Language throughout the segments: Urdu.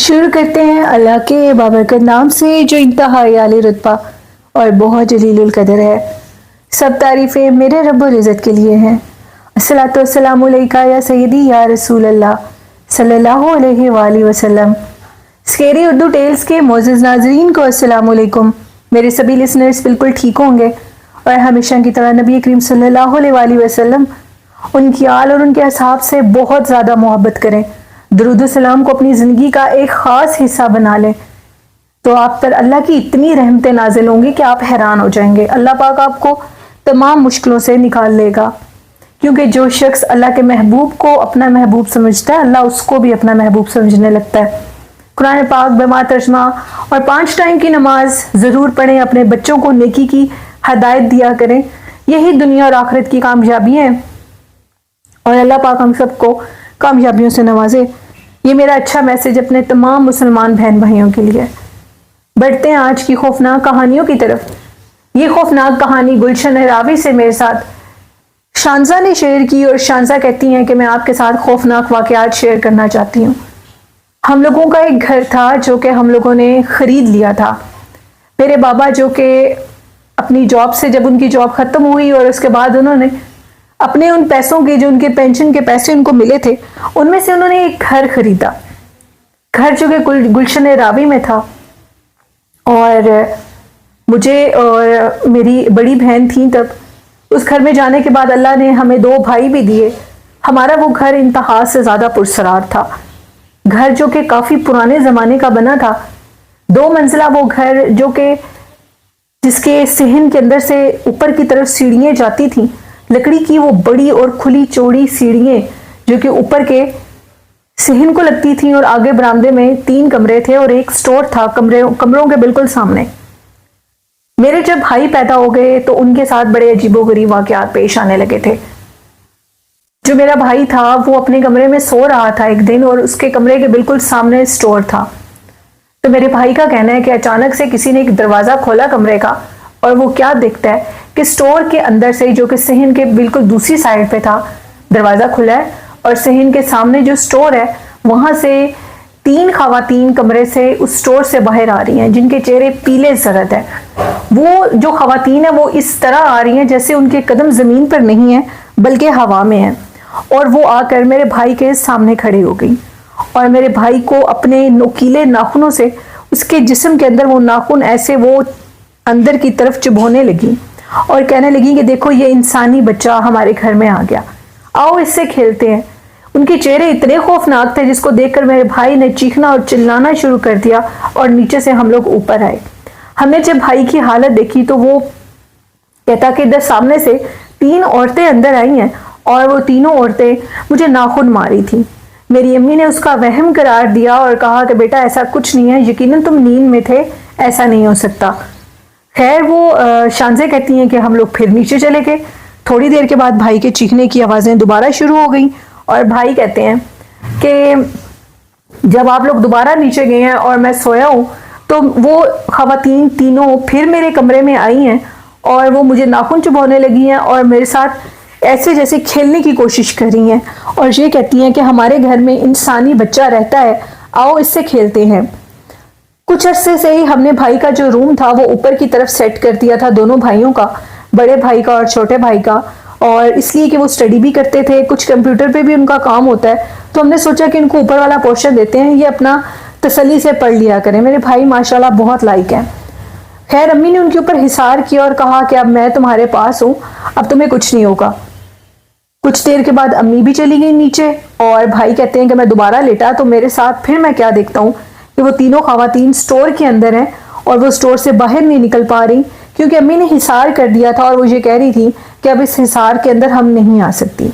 شروع کرتے ہیں اللہ کے بابرکت نام سے جو انتہائی عالی رتبہ اور بہت جلیل القدر ہے۔ سب تعریفیں میرے رب العزت کے لیے ہیں۔ الصلاۃ والسلام علیکہ یا سیدی یا رسول اللہ صلی اللہ علیہ وآلہ وسلم۔ سکیری اردو ٹیلز کے معزز ناظرین کو السلام علیکم۔ میرے سبھی لسنرز بالکل ٹھیک ہوں گے اور ہمیشہ کی طرح نبی کریم صلی اللہ علیہ وآلہ وسلم ان کی آل اور ان کے اصحاب سے بہت زیادہ محبت کریں، درود و سلام کو اپنی زندگی کا ایک خاص حصہ بنا لیں، تو آپ پر اللہ کی اتنی رحمتیں نازل ہوں گی کہ آپ حیران ہو جائیں گے۔ اللہ پاک آپ کو تمام مشکلوں سے نکال لے گا، کیونکہ جو شخص اللہ کے محبوب کو اپنا محبوب سمجھتا ہے، اللہ اس کو بھی اپنا محبوب سمجھنے لگتا ہے۔ قرآن پاک بما ترجمہ اور 5 ٹائم کی نماز ضرور پڑھیں، اپنے بچوں کو نیکی کی ہدایت دیا کریں، یہی دنیا اور آخرت کی کامیابی ہیں، اور اللہ پاک ہم سب کو کامیابیوں سے نوازے۔ یہ میرا اچھا میسج اپنے تمام مسلمان بہن بھائیوں کے لیے۔ بڑھتے ہیں آج کی خوفناک کہانیوں کی طرف۔ یہ خوفناک کہانی گلشن راوی سے میرے ساتھ شانزہ نے شیئر کی، اور شانزہ کہتی ہیں کہ میں آپ کے ساتھ خوفناک واقعات شیئر کرنا چاہتی ہوں۔ ہم لوگوں کا ایک گھر تھا جو کہ ہم لوگوں نے خرید لیا تھا۔ میرے بابا جو کہ اپنی جاب سے، جب ان کی جاب ختم ہوئی اور اس کے بعد انہوں نے اپنے ان پیسوں کے، جو ان کے پینشن کے پیسے ان کو ملے تھے، ان میں سے انہوں نے ایک گھر خریدا، گھر جو کہ گلشن راوی میں تھا، اور مجھے اور میری بڑی بہن تھیں تب۔ اس گھر میں جانے کے بعد اللہ نے ہمیں 2 بھائی بھی دیے۔ ہمارا وہ گھر انتہا سے زیادہ پرسرار تھا، گھر جو کہ کافی پرانے زمانے کا بنا تھا، 2 منزلہ وہ گھر جو کہ جس کے صحن کے اندر سے اوپر کی طرف سیڑھیاں جاتی تھیں، لکڑی کی وہ بڑی اور کھلی چوڑی سیڑھیاں جو کہ اوپر کے صحن کو لگتی تھیں، اور آگے برآمدے میں 3 کمرے تھے اور ایک سٹور تھا کمروں کے بالکل سامنے۔ میرے جب بھائی پیدا ہو گئے تو ان کے ساتھ بڑے عجیب و غریب واقعات پیش آنے لگے تھے۔ جو میرا بھائی تھا وہ اپنے کمرے میں سو رہا تھا ایک دن، اور اس کے کمرے کے بالکل سامنے سٹور تھا۔ تو میرے بھائی کا کہنا ہے کہ اچانک سے کسی نے ایک دروازہ کھولا کمرے کا، اور وہ کیا دیکھتا ہے کہ سٹور کے اندر سے، جو کہ صحن کے بالکل دوسری سائڈ پہ تھا، دروازہ کھلا ہے، اور صحن کے سامنے جو سٹور ہے وہاں سے 3 خواتین کمرے سے اس سٹور سے باہر آ رہی ہیں، جن کے چہرے پیلے زرد ہیں۔ وہ جو خواتین ہیں وہ اس طرح آ رہی ہیں جیسے ان کے قدم زمین پر نہیں ہیں بلکہ ہوا میں ہیں، اور وہ آ کر میرے بھائی کے سامنے کھڑی ہو گئی، اور میرے بھائی کو اپنے نوکیلے ناخنوں سے اس کے جسم کے اندر وہ ناخن ایسے وہ اندر کی طرف چبھونے لگی، اور کہنے لگی کہ دیکھو یہ انسانی بچہ ہمارے گھر میں آ گیا، آؤ اس سے کھیلتے ہیں۔ ان کے چہرے اتنے خوفناک تھے جس کو دیکھ کر میرے بھائی نے چیخنا اور چلانا شروع کر دیا، اور نیچے سے ہم لوگ اوپر آئے۔ ہم نے جب بھائی کی حالت دیکھی تو وہ کہتا کہ ادھر سامنے سے 3 عورتیں اندر آئی ہیں، اور وہ تینوں عورتیں مجھے ناخن ماری تھیں۔ میری امی نے اس کا وہم قرار دیا اور کہا کہ بیٹا ایسا کچھ نہیں ہے، یقیناً تم نیند میں تھے، ایسا نہیں ہو سکتا۔ خیر وہ شانزے کہتی ہیں کہ ہم لوگ پھر نیچے چلے گئے۔ تھوڑی دیر کے بعد بھائی کے چیخنے کی آوازیں دوبارہ شروع ہو گئیں، اور بھائی کہتے ہیں کہ جب آپ لوگ دوبارہ نیچے گئے ہیں اور میں سویا ہوں تو وہ خواتین تینوں پھر میرے کمرے میں آئی ہیں، اور وہ مجھے ناخن چبھونے لگی ہیں اور میرے ساتھ ایسے جیسے کھیلنے کی کوشش کر رہی ہیں، اور یہ کہتی ہیں کہ ہمارے گھر میں انسانی بچہ رہتا ہے، آؤ اس سے کھیلتے ہیں۔ کچھ عرصے سے ہی ہم نے بھائی کا جو روم تھا وہ اوپر کی طرف سیٹ کر دیا تھا، دونوں بھائیوں کا، بڑے بھائی کا اور چھوٹے بھائی کا، اور اس لیے کہ وہ سٹڈی بھی کرتے تھے، کچھ کمپیوٹر پہ بھی ان کا کام ہوتا ہے، تو ہم نے سوچا کہ ان کو اوپر والا پورشن دیتے ہیں، یہ اپنا تسلی سے پڑھ لیا کریں۔ میرے بھائی ماشاءاللہ بہت لائق ہیں۔ خیر امی نے ان کے اوپر حصار کیا اور کہا کہ اب میں تمہارے پاس ہوں، اب تمہیں کچھ نہیں ہوگا۔ کچھ دیر کے بعد امی بھی چلی گئی نیچے، اور بھائی کہتے ہیں کہ میں دوبارہ لیٹا تو میرے ساتھ پھر میں کیا دیکھتا ہوں کہ وہ تینوں خواتین سٹور کے اندر ہیں، اور وہ سٹور سے باہر نہیں نکل پا رہی، کیونکہ امی نے حصار کر دیا تھا، اور وہ یہ کہہ رہی تھی کہ اب اس حصار کے اندر ہم نہیں آ سکتی۔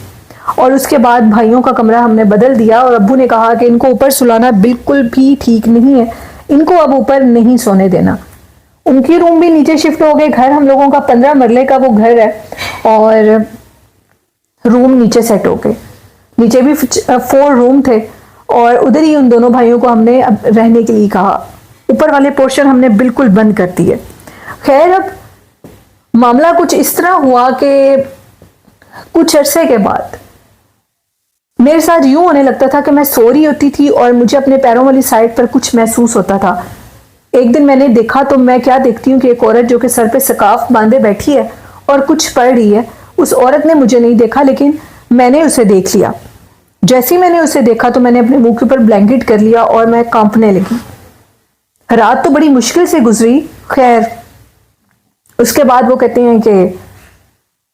اور اس کے بعد بھائیوں کا کمرہ ہم نے بدل دیا، اور ابو نے کہا کہ ان کو اوپر سلانا بالکل بھی ٹھیک نہیں ہے، ان کو اب اوپر نہیں سونے دینا۔ ان کی روم بھی نیچے شفٹ ہو گئے۔ گھر ہم لوگوں کا 15 مرلے کا وہ گھر ہے، اور روم نیچے سیٹ ہو گئے۔ نیچے بھی 4 روم تھے، اور ادھر ہی ان دونوں بھائیوں کو ہم نے اب رہنے کے لیے کہا۔ اوپر والے پورشن ہم نے بالکل بند کر دیے۔ خیر اب معاملہ کچھ اس طرح ہوا کہ کچھ عرصے کے بعد میرے ساتھ یوں ہونے لگتا تھا کہ میں سو رہی ہوتی تھی اور مجھے اپنے پیروں والی سائڈ پر کچھ محسوس ہوتا تھا۔ ایک دن میں نے دیکھا تو میں کیا دیکھتی ہوں کہ ایک عورت جو کہ سر پہ سکارف باندھے بیٹھی ہے اور کچھ پڑھ رہی ہے۔ اس عورت نے مجھے نہیں دیکھا لیکن میں نے اسے دیکھ لیا۔ جیسے ہی میں نے اسے دیکھا تو میں نے اپنے منہ کے اوپر بلینکٹ کر لیا اور میں کانپنے لگی۔ رات تو بڑی مشکل سے گزری۔ خیر اس کے بعد وہ کہتے ہیں کہ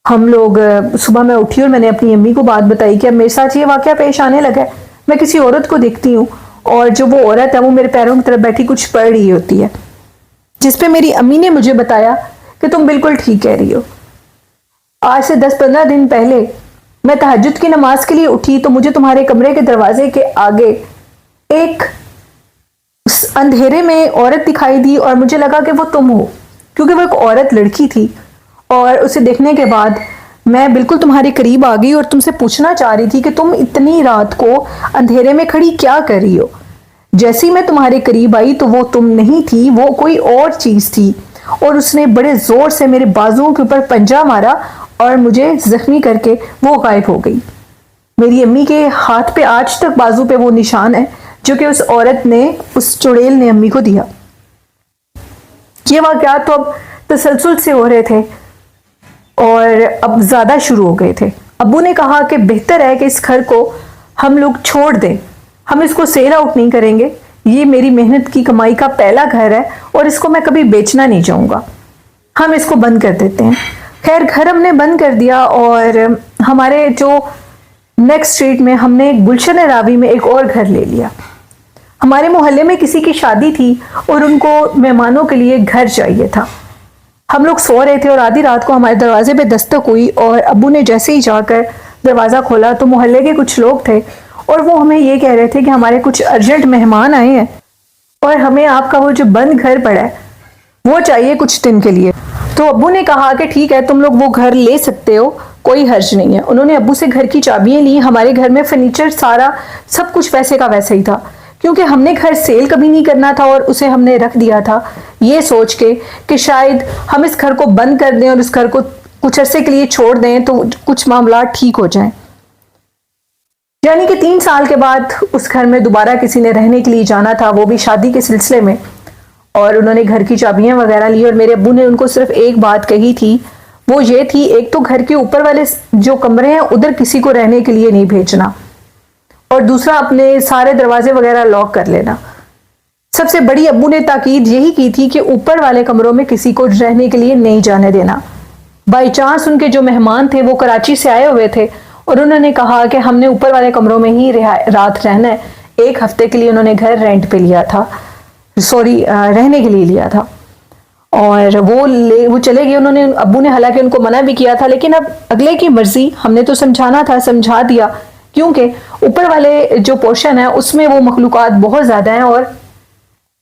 ہم لوگ صبح میں اٹھی اور میں نے اپنی امی کو بات بتائی کہ اب میرے ساتھ یہ واقعہ پیش آنے لگا ہے، میں کسی عورت کو دیکھتی ہوں اور جو وہ عورت ہے وہ میرے پیروں کی طرف بیٹھی کچھ پڑھ رہی ہوتی ہے، جس پہ میری امی نے مجھے بتایا کہ تم بالکل ٹھیک کہہ رہی ہو۔ آج سے 10-15 دن پہلے میں تہجد کی نماز کے لیے اٹھی تو مجھے تمہارے کمرے کے دروازے کے آگے ایک اندھیرے میں عورت دکھائی دی اور مجھے لگا کہ وہ تم ہو، کیونکہ وہ ایک عورت لڑکی تھی، اور اسے دیکھنے کے بعد میں بالکل تمہارے قریب آ گئی اور تم سے پوچھنا چاہ رہی تھی کہ تم اتنی رات کو اندھیرے میں کھڑی کیا کر رہی ہو۔ جیسی میں تمہارے قریب آئی تو وہ تم نہیں تھی، وہ کوئی اور چیز تھی، اور اس نے بڑے زور سے میرے بازوؤں کے اوپر پنجہ مارا اور مجھے زخمی کر کے وہ غائب ہو گئی۔ میری امی کے ہاتھ پہ آج تک بازو پہ وہ نشان ہے جو کہ اس عورت نے، اس چڑیل نے امی کو دیا۔ یہ واقعات تو اب تسلسل سے ہو رہے تھے اور اب زیادہ شروع ہو گئے تھے۔ ابو نے کہا کہ بہتر ہے کہ اس گھر کو ہم لوگ چھوڑ دیں، ہم اس کو سیل آؤٹ نہیں کریں گے، یہ میری محنت کی کمائی کا پہلا گھر ہے اور اس کو میں کبھی بیچنا نہیں چاہوں گا، ہم اس کو بند کر دیتے ہیں۔ خیر گھر ہم نے بند کر دیا اور ہمارے جو نیکسٹ اسٹریٹ میں ہم نے گلشن راوی میں ایک اور گھر لے لیا۔ ہمارے محلے میں کسی کی شادی تھی اور ان کو مہمانوں کے لیے گھر چاہیے تھا۔ ہم لوگ سو رہے تھے اور آدھی رات کو ہمارے دروازے پہ دستک ہوئی اور ابو نے جیسے ہی جا کر دروازہ کھولا تو محلے کے کچھ لوگ تھے اور وہ ہمیں یہ کہہ رہے تھے کہ ہمارے کچھ ارجنٹ مہمان آئے ہیں اور ہمیں آپ کا وہ جو بند گھر پڑا ہے وہ چاہیے کچھ دن کے لیے۔ تو ابو نے کہا کہ ٹھیک ہے تم لوگ وہ گھر لے سکتے ہو، کوئی حرج نہیں ہے۔ انہوں نے ابو سے گھر کی چابیاں لی۔ ہمارے گھر میں فرنیچر سارا سب کچھ ویسے کا ویسا ہی تھا، کیونکہ ہم نے گھر سیل کبھی نہیں کرنا تھا اور اسے ہم نے رکھ دیا تھا یہ سوچ کے کہ شاید ہم اس گھر کو بند کر دیں اور اس گھر کو کچھ عرصے کے لیے چھوڑ دیں تو کچھ معاملات ٹھیک ہو جائیں۔ یعنی کہ 3 سال کے بعد اس گھر میں دوبارہ کسی نے رہنے کے لیے جانا تھا، وہ بھی شادی کے سلسلے میں، اور انہوں نے گھر کی چابیاں وغیرہ لی اور میرے ابو نے ان کو صرف ایک بات کہی تھی، وہ یہ تھی ایک تو گھر کے اوپر والے جو کمرے ہیں ادھر کسی کو رہنے کے لیے نہیں بھیجنا، اور دوسرا اپنے سارے دروازے وغیرہ لاک کر لینا۔ سب سے بڑی ابو نے تاکید یہی کی تھی کہ اوپر والے کمروں میں کسی کو رہنے کے لیے نہیں جانے دینا۔ بائی چانس ان کے جو مہمان تھے وہ کراچی سے آئے ہوئے تھے اور انہوں نے کہا کہ ہم نے اوپر والے کمروں میں ہی رات رہنا ہے۔ 1 ہفتے کے لیے انہوں نے گھر رینٹ پہ لیا تھا، رہنے کے لیے لیا تھا، اور وہ چلے گئے۔ انہوں نے ابو نے حالانکہ ان کو منع بھی کیا تھا، لیکن اب اگلے کی مرضی، ہم نے تو سمجھانا تھا، سمجھا دیا، کیونکہ اوپر والے جو پورشن ہے اس میں وہ مخلوقات بہت زیادہ ہیں اور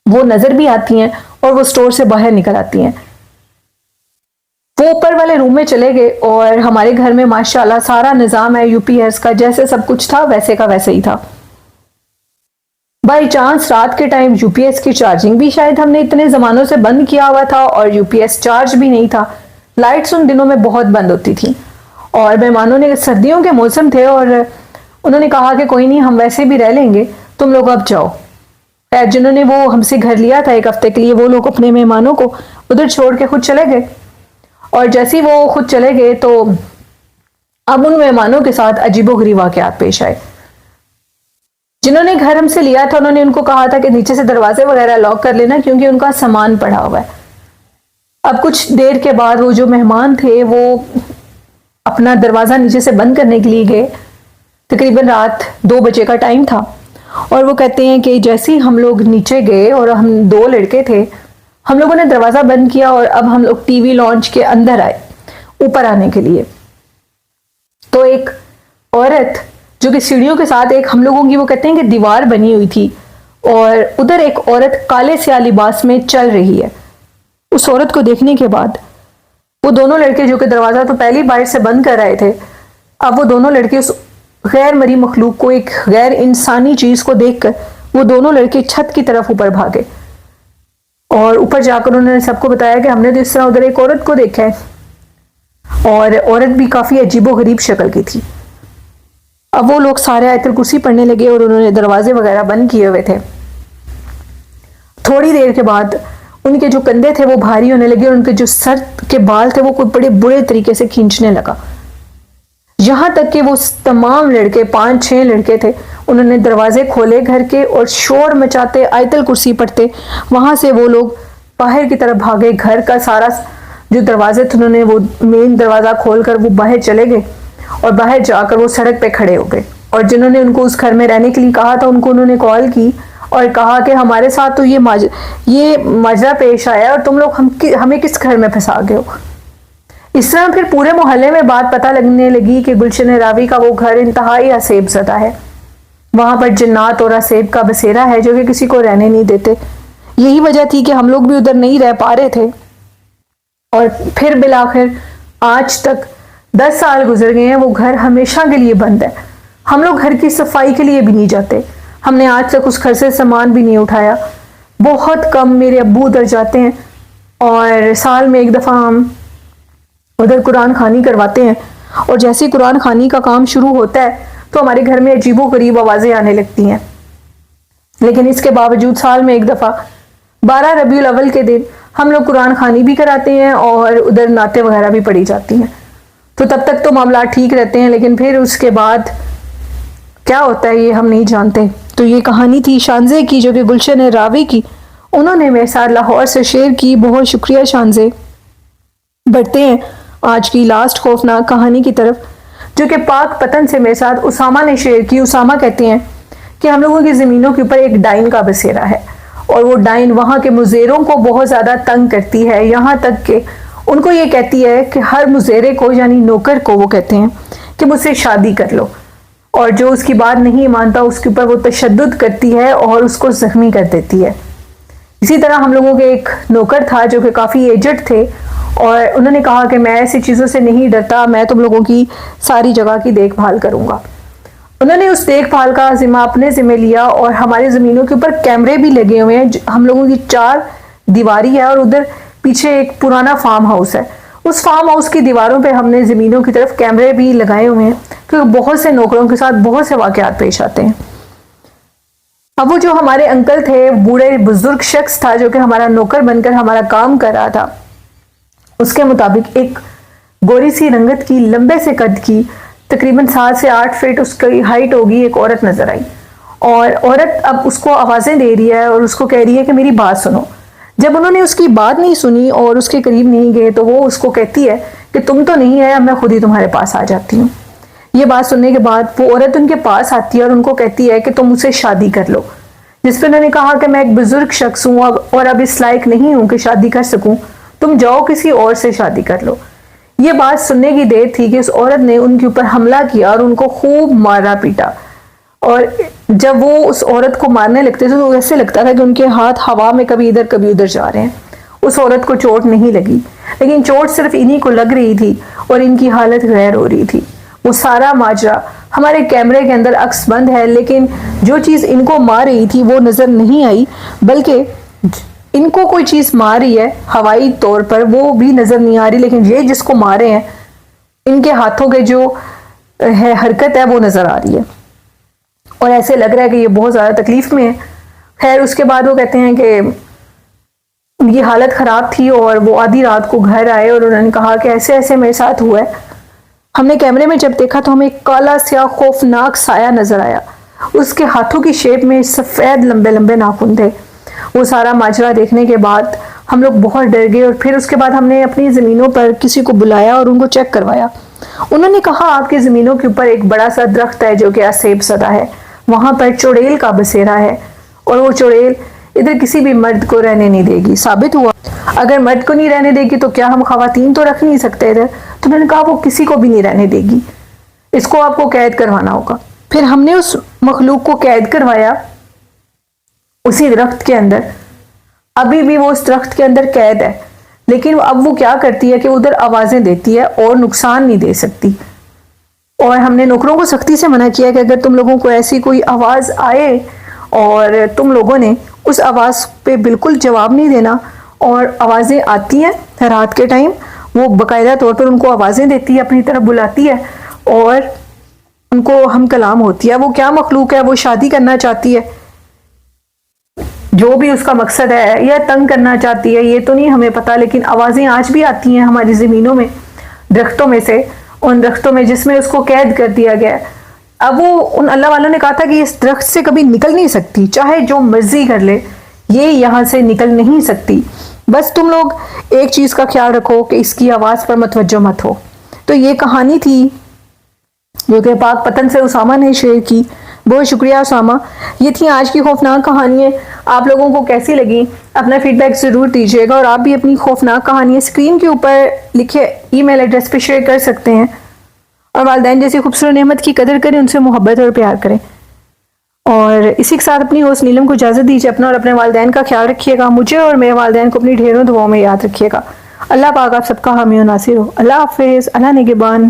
وہ نظر بھی آتی ہیں اور وہ سٹور سے باہر نکل آتی ہیں۔ وہ اوپر والے روم میں چلے گئے اور ہمارے گھر میں ماشاءاللہ سارا نظام ہے UPS کا، جیسے سب کچھ تھا ویسے کا ویسے ہی تھا۔ بائی چانس رات کے ٹائم UPS کی چارجنگ بھی شاید ہم نے اتنے زمانوں سے بند کیا ہوا تھا اور UPS چارج بھی نہیں تھا۔ لائٹس ان دنوں میں بہت بند ہوتی تھی اور مہمانوں نے، سردیوں کے موسم تھے اور انہوں نے کہا کہ کوئی نہیں ہم ویسے بھی رہ لیں گے، تم لوگ اب جاؤ۔ جنہوں نے وہ ہم سے گھر لیا تھا 1 ہفتے کے لیے، وہ لوگ اپنے مہمانوں کو ادھر چھوڑ کے خود چلے گئے، اور جیسے ہی وہ خود چلے گئے تو اب ان مہمانوں کے ساتھ عجیب و غریب واقعات پیش آئے۔ جنہوں نے گھر ہم سے لیا تھا انہوں نے ان کو کہا تھا کہ نیچے سے دروازے وغیرہ لاک کر لینا کیونکہ ان کا سامان پڑا ہوا ہے۔ اب کچھ دیر کے بعد وہ جو مہمان تھے وہ اپنا دروازہ نیچے سے بند کرنے کے لیے گئے، تقریباً رات 2 بجے کا ٹائم تھا، اور وہ کہتے ہیں کہ جیسے ہی ہم لوگ نیچے گئے اور ہم 2 لڑکے تھے، ہم لوگوں نے دروازہ بند کیا اور اب ہم لوگ ٹی وی لانچ کے اندر آئے اوپر آنے کے لیے، تو ایک عورت جو کہ سیڑھیوں کے ساتھ ایک ہم لوگوں کی وہ کہتے ہیں کہ دیوار بنی ہوئی تھی، اور ادھر ایک عورت کالے سیاہ لباس میں چل رہی ہے۔ اس عورت کو دیکھنے کے بعد وہ دونوں لڑکے جو کہ دروازہ تو پہلی بار سے بند کر رہے تھے، اب وہ دونوں لڑکے اس غیر مری مخلوق کو، ایک غیر انسانی چیز کو دیکھ کر وہ دونوں لڑکے چھت کی طرف اوپر بھاگے، اور اوپر جا کر انہوں نے سب کو بتایا کہ ہم نے تو اس طرح ادھر ایک عورت کو دیکھا ہے، اور عورت بھی کافی عجیب و غریب شکل کی تھی۔ اب وہ لوگ سارے آیت الکرسی پڑھنے لگے اور انہوں نے دروازے وغیرہ بند کیے ہوئے تھے۔ تھوڑی دیر کے بعد ان کے جو کندھے تھے وہ بھاری ہونے لگے اور ان کے جو سر کے بال تھے وہ کوئی بڑے برے طریقے سے کھینچنے لگا، یہاں تک کہ وہ تمام لڑکے 5-6 لڑکے تھے، انہوں نے دروازے کھولے گھر کے اور شور مچاتے آیت الکرسی پڑھتے وہاں سے وہ لوگ باہر کی طرف بھاگے۔ گھر کا سارا جو دروازے تھے انہوں نے وہ مین دروازہ کھول کر وہ باہر چلے گئے اور باہر جا کر وہ سڑک پہ کھڑے ہو گئے، اور جنہوں نے ان کو اس گھر میں رہنے کے لیے کہا تھا ان کو انہوں نے کال کی اور کہا کہ ہمارے ساتھ تو یہ ماجرا پیش آیا اور تم لوگ ہمیں کس گھر میں پھنسا گئے ہو۔ اس طرح پھر پورے محلے میں بات پتہ لگنے لگی کہ گلشن راوی کا وہ گھر انتہائی عصیب زدہ ہے، وہاں پر جنات اور عصیب کا بسیرا ہے جو کہ کسی کو رہنے نہیں دیتے۔ یہی وجہ تھی کہ ہم لوگ بھی ادھر نہیں رہ پا رہے تھے، اور پھر بالآخر آج تک 10 سال گزر گئے ہیں، وہ گھر ہمیشہ کے لیے بند ہے۔ ہم لوگ گھر کی صفائی کے لیے بھی نہیں جاتے، ہم نے آج تک اس گھر سے سامان بھی نہیں اٹھایا۔ بہت کم میرے ابو ادھر جاتے ہیں اور سال میں ایک دفعہ ہم ادھر قرآن خوانی کرواتے ہیں، اور جیسے قرآن خوانی کا کام شروع ہوتا ہے تو ہمارے گھر میں عجیب و غریب آوازیں آنے لگتی ہیں، لیکن اس کے باوجود سال میں ایک دفعہ 12 ربیع الاول کے دن ہم لوگ قرآن خوانی بھی کراتے ہیں اور ادھر نعتیں وغیرہ بھی پڑھی جاتی ہیں۔ تو تب تک تو معاملات ٹھیک رہتے ہیں، لیکن پھر اس کے بعد کیا ہوتا ہے یہ ہم نہیں جانتے۔ تو یہ کہانی تھی شانزے کی جو کہ گلشن راوی کی انہوں نے میرے ساتھ لاہور سے شیئر کی۔ بہت شکریہ شانزے۔ بڑھتے ہیں آج کی لاسٹ خوفناک کہانی کی طرف جو کہ پاک پتن سے میرے ساتھ اسامہ نے شیئر کی۔ اسامہ کہتے ہیں کہ ہم لوگوں کی زمینوں کے اوپر ایک ڈائن کا بسیرا ہے، اور وہ ڈائن وہاں کے مزیروں کو بہت زیادہ تنگ کرتی ہے، یہاں تک کہ ان کو یہ کہتی ہے کہ ہر مزیرے کو یعنی نوکر کو وہ کہتے ہیں کہ مجھ سے شادی کر لو، اور جو اس کی بات نہیں مانتا اس کے اوپر وہ تشدد کرتی ہے اور اس کو زخمی کر دیتی ہے۔ اسی طرح ہم لوگوں کے ایک نوکر تھا جو کہ کافی ایجڈ تھے، اور انہوں نے کہا کہ میں ایسی چیزوں سے نہیں ڈرتا، میں تم لوگوں کی ساری جگہ کی دیکھ بھال کروں گا۔ انہوں نے اس دیکھ بھال کا ذمہ اپنے ذمہ لیا، اور ہمارے زمینوں کے اوپر کیمرے بھی لگے ہوئے ہیں۔ ہم لوگوں کی 4 دیواری ہے اور ادھر پیچھے ایک پرانا فارم ہاؤس ہے، اس فارم ہاؤس کی دیواروں پہ ہم نے زمینوں کی طرف کیمرے بھی لگائے ہوئے ہیں، کیونکہ بہت سے نوکروں کے ساتھ بہت سے واقعات پیش آتے ہیں۔ اب وہ جو ہمارے انکل تھے، بوڑھے بزرگ شخص تھا جو کہ ہمارا نوکر بن کر ہمارا کام کر رہا تھا، اس کے مطابق ایک گوری سی رنگت کی لمبے سے قد کی تقریباً 7 سے 8 فٹ اس کی ہائٹ ہوگی ایک عورت نظر آئی، اور عورت اب اس کو آوازیں دے رہی ہے اور اس کو کہہ رہی ہے کہ میری بات سنو۔ جب انہوں نے اس کی بات نہیں سنی اور اس کے قریب نہیں گئے تو وہ اس کو کہتی ہے کہ تم تو نہیں ہے، میں خود ہی تمہارے پاس آ جاتی ہوں۔ یہ بات سننے کے بعد وہ عورت ان کے پاس آتی ہے اور ان کو کہتی ہے کہ تم مجھ سے شادی کر لو، جس پہ انہوں نے کہا کہ میں ایک بزرگ شخص ہوں اور اب اس لائق نہیں ہوں کہ شادی کر سکوں، تم جاؤ کسی اور سے شادی کر لو۔ یہ بات سننے کی دیر تھی کہ اس عورت نے ان کے اوپر حملہ کیا اور ان کو خوب مارا پیٹا، اور جب وہ اس عورت کو مارنے لگتے تھے تو ایسے لگتا تھا کہ ان کے ہاتھ ہوا میں کبھی ادھر کبھی ادھر جا رہے ہیں۔ اس عورت کو چوٹ نہیں لگی، لیکن چوٹ صرف انہی کو لگ رہی تھی اور ان کی حالت غیر ہو رہی تھی۔ وہ سارا ماجرا ہمارے کیمرے کے اندر عکس بند ہے، لیکن جو چیز ان کو مار رہی تھی وہ نظر نہیں آئی، بلکہ ان کو کوئی چیز مار رہی ہے ہوائی طور پر وہ بھی نظر نہیں آ رہی، لیکن یہ جس کو مارے ہیں ان کے ہاتھوں کے جو حرکت ہے وہ نظر آ رہی ہے، اور ایسے لگ رہا ہے کہ یہ بہت زیادہ تکلیف میں ہے۔ خیر اس کے بعد وہ کہتے ہیں کہ ان کی حالت خراب تھی اور وہ آدھی رات کو گھر آئے اور انہوں نے کہا کہ ایسے ایسے میرے ساتھ ہوا ہے۔ ہم نے کیمرے میں جب دیکھا تو ہمیں ایک کالا سیاہ خوفناک سایہ نظر آیا، اس کے ہاتھوں کی شیپ میں سفید لمبے لمبے ناخن تھے۔ وہ سارا ماجرا دیکھنے کے بعد ہم لوگ بہت ڈر گئے، اور پھر اس کے بعد ہم نے اپنی زمینوں پر کسی کو بلایا اور ان کو چیک کروایا۔ انہوں نے کہا آپ کی زمینوں کے اوپر ایک بڑا سا درخت ہے جو کہ عصیب زدہ ہے، وہاں پر چڑیل کا بسیرا ہے، اور وہ چڑیل ادھر کسی بھی مرد کو رہنے نہیں دے گی۔ ثابت ہوا اگر مرد کو نہیں رہنے دے گی تو کیا ہم خواتین تو رکھ نہیں سکتے ادھر؟ تو انہوں نے کہا وہ کسی کو بھی نہیں رہنے دے گی، اس کو آپ کو قید کروانا ہوگا۔ پھر ہم نے اس مخلوق کو قید کروایا اسی درخت کے اندر، ابھی بھی وہ اس درخت کے اندر قید ہے، لیکن اب وہ کیا کرتی ہے کہ ادھر آوازیں دیتی ہے اور نقصان نہیں دے سکتی۔ اور ہم نے نوکروں کو سختی سے منع کیا کہ اگر تم لوگوں کو ایسی کوئی آواز آئے اور تم لوگوں نے اس آواز پہ بالکل جواب نہیں دینا، اور آوازیں آتی ہیں رات کے ٹائم وہ باقاعدہ طور پر ان کو آوازیں دیتی ہے، اپنی طرف بلاتی ہے، اور ان کو ہم کلام ہوتی ہے. وہ کیا مخلوق ہے, وہ شادی کرنا چاہتی ہے, جو بھی اس کا مقصد ہے, یا تنگ کرنا چاہتی ہے, یہ تو نہیں ہمیں پتا, لیکن آوازیں آج بھی آتی ہیں ہماری زمینوں میں, درختوں میں سے, ان درختوں میں جس میں اس کو قید کر دیا گیا. اب وہ ان اللہ والوں نے کہا تھا کہ اس درخت سے کبھی نکل نہیں سکتی, چاہے جو مرضی کر لے, یہ یہاں سے نکل نہیں سکتی. بس تم لوگ ایک چیز کا خیال رکھو کہ اس کی آواز پر متوجہ مت ہو. تو یہ کہانی تھی جو کہ پاک پتن سے اسامہ نے شیئر کی. بہت شکریہ اسامہ. یہ تھی آج کی خوفناک کہانیاں. آپ لوگوں کو کیسی لگی اپنا فیڈ بیک ضرور دیجیے گا, اور آپ بھی اپنی خوفناک کہانیاں اسکرین کے اوپر لکھے ای میل ایڈریس پہ شیئر کر سکتے ہیں. اور والدین جیسی خوبصورت نعمت کی قدر کریں, ان سے محبت اور پیار کریں. اور اسی کے ساتھ اپنی ہوسٹ نیلم کو اجازت دیجیے. اپنا اور اپنے والدین کا خیال رکھیے گا. مجھے اور میرے والدین کو اپنی ڈھیروں دعاؤں میں یاد رکھیے گا. اللہ پاک آپ سب کا حامی و ناصر ہو. اللہ حافظ. اللہ نگہبان.